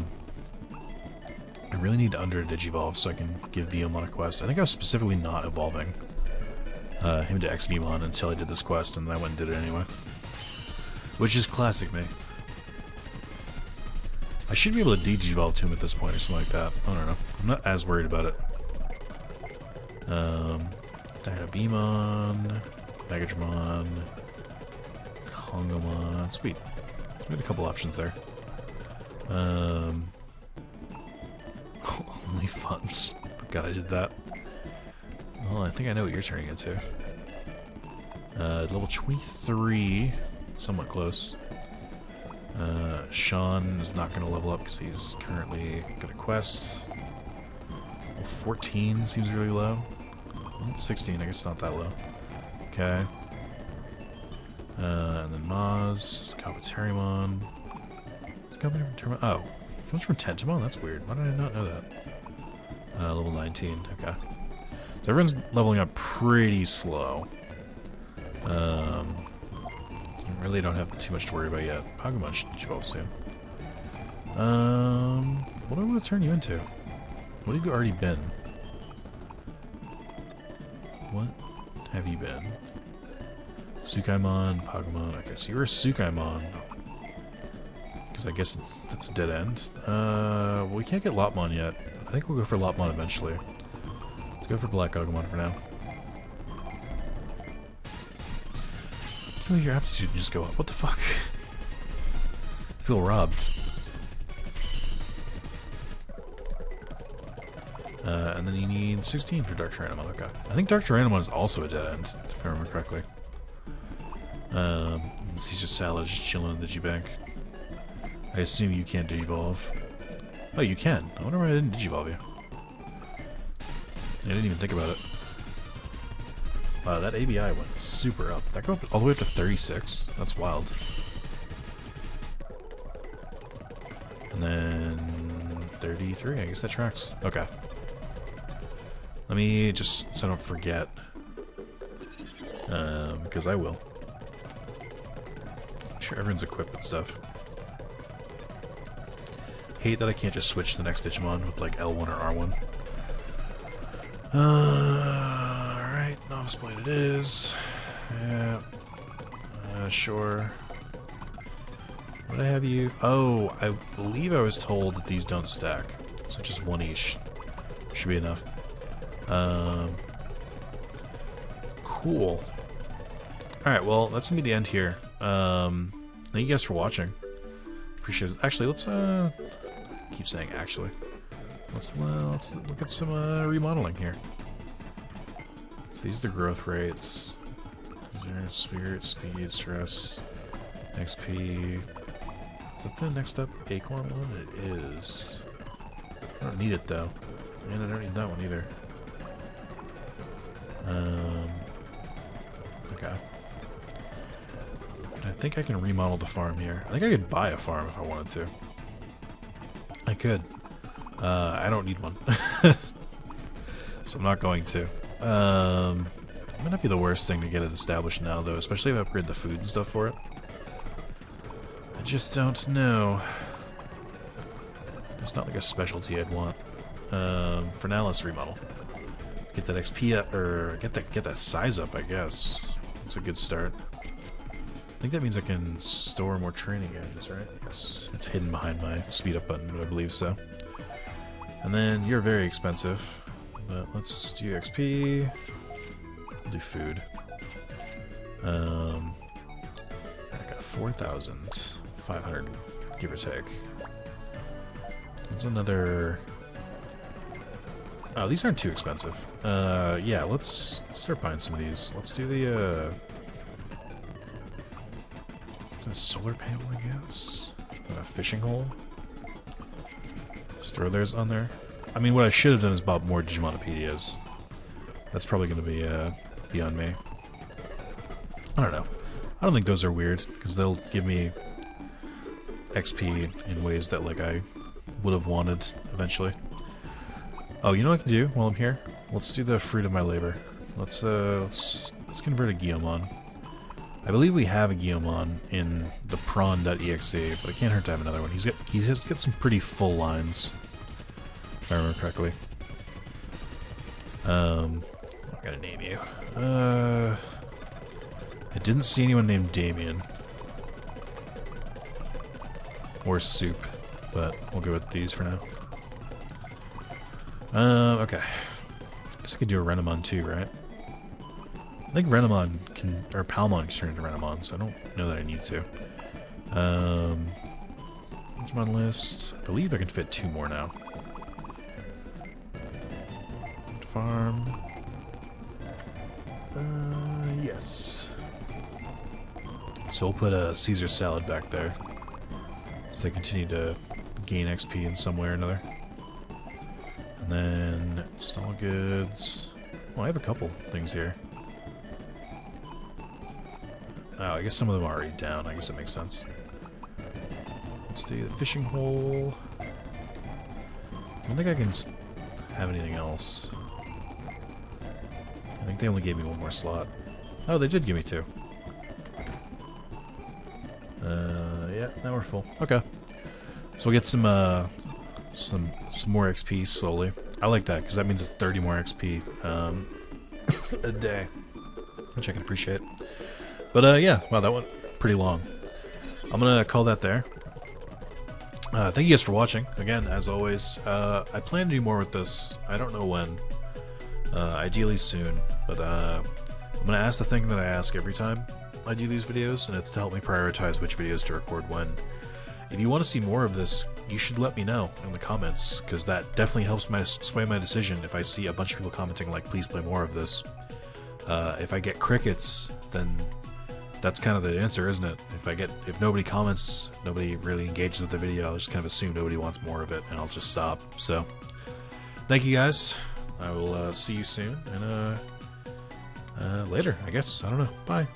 Speaker 1: really need to under-digivolve so I can give Diomon a quest. I think I was specifically not evolving him to XBmon until I did this quest, and then I went and did it anyway. Which is classic me. I should be able to digivolve to him at this point or something like that. I don't know. I'm not as worried about it. Dynabemon, Megadramon, Kongomon. Sweet. We had a couple options there. Only funds. God, I did that. Well, I think I know what you're turning into. Level 23. Somewhat close. Sean is not going to level up because he's currently got a quest. Well, 14 seems really low. 16, I guess it's not that low. Okay. And then Maz, Kabuterimon. Oh, it comes from Tentamon? That's weird. Why did I not know that? Level 19, okay. So everyone's leveling up pretty slow. Really don't have too much to worry about yet. Pokemon should evolve soon. What do I want to turn you into? What have you already been? What have you been? Sukaimon, Pokemon. Okay, so you're a Sukaimon. Because I guess that's a dead end. Well, we can't get Lopmon yet. I think we'll go for Lopmon eventually. Let's go for Black Agumon for now. Kill your aptitude and just go up. What the fuck? I feel robbed. And then you need 16 for Dark Tyrannomon. Okay. I think Dark Tyrannomon is also a dead end, if I remember correctly. Caesar Salad just chilling in the Digibank. I assume you can't Digivolve. Oh, you can. I wonder why I didn't Digivolve you. I didn't even think about it. Wow, that ABI went super up. That go up all the way up to 36. That's wild. And then 33. I guess that tracks. Okay. Let me just so I don't forget. Because I will. I'm sure everyone's equipped with stuff. Hate that I can't just switch to the next Digimon with like L1 or R1. Alright, Novice Blade it is. Yeah. Sure. What did I have you? Oh, I believe I was told that these don't stack. So just one each should be enough. Cool. Alright, well, that's gonna be the end here. Thank you guys for watching. Appreciate it. Actually, let's keep saying actually. Let's look at some remodeling here. So these are the growth rates. Spirit, speed, stress, XP. Is that the next up Acorn one? It is. I don't need it though. And I don't need that one either. Okay. But I think I can remodel the farm here. I think I could buy a farm if I wanted to. I could. I don't need one. So I'm not going to. It might not be the worst thing to get it established now, though, especially if I upgrade the food and stuff for it. I just don't know. There's not like a specialty I'd want. For now, let's remodel. Get that XP up, or get that size up, I guess. That's a good start. I think that means I can store more training gadgets, right? It's hidden behind my speed up button, but I believe so. And then you're very expensive, but let's do XP. We'll do food. I got 4,500, give or take. There's another. Oh, these aren't too expensive. Yeah, let's start buying some of these. Let's do the it's a solar panel, I guess. And a fishing hole. Just throw theirs on there. I mean, what I should have done is bought more Digimonopedias. That's probably going to be beyond me. I don't know. I don't think those are weird, because they'll give me XP in ways that like I would have wanted eventually. Oh, you know what I can do while I'm here? Let's do the fruit of my labor. Let's convert a Guillemon. I believe we have a Guillemon in the prawn.exe, but it can't hurt to have another one. He's got some pretty full lines, if I remember correctly. I gotta name you. I didn't see anyone named Damien. Or Soup, but we'll go with these for now. Okay. Guess I could do a Renamon too, right? I think Renamon can, or Palmon can turn into Renamon, so I don't know that I need to. Digimon list. I believe I can fit 2 more now. Farm. Yes. So we'll put a Caesar salad back there. So they continue to gain XP in some way or another. And then install goods. Well, I have a couple things here. Oh, I guess some of them are already down. I guess that makes sense. Let's do the fishing hole. I don't think I can have anything else. I think they only gave me 1 more slot. Oh, they did give me 2. Yeah, now we're full. Okay. So we'll get some more XP slowly. I like that, because that means it's 30 more XP a day, which I can appreciate. But yeah, wow, that went pretty long. I'm gonna call that there. Thank you guys for watching. Again, as always, I plan to do more with this. I don't know when. Ideally soon, but I'm gonna ask the thing that I ask every time I do these videos, and it's to help me prioritize which videos to record when. If you want to see more of this, you should let me know in the comments, because that definitely helps sway my decision. If I see a bunch of people commenting like, please play more of this, if I get crickets, then that's kind of the answer, isn't it? If nobody comments, nobody really engages with the video, I'll just kind of assume nobody wants more of it, and I'll just stop. So, thank you guys. I will see you soon, and later, I guess. I don't know. Bye.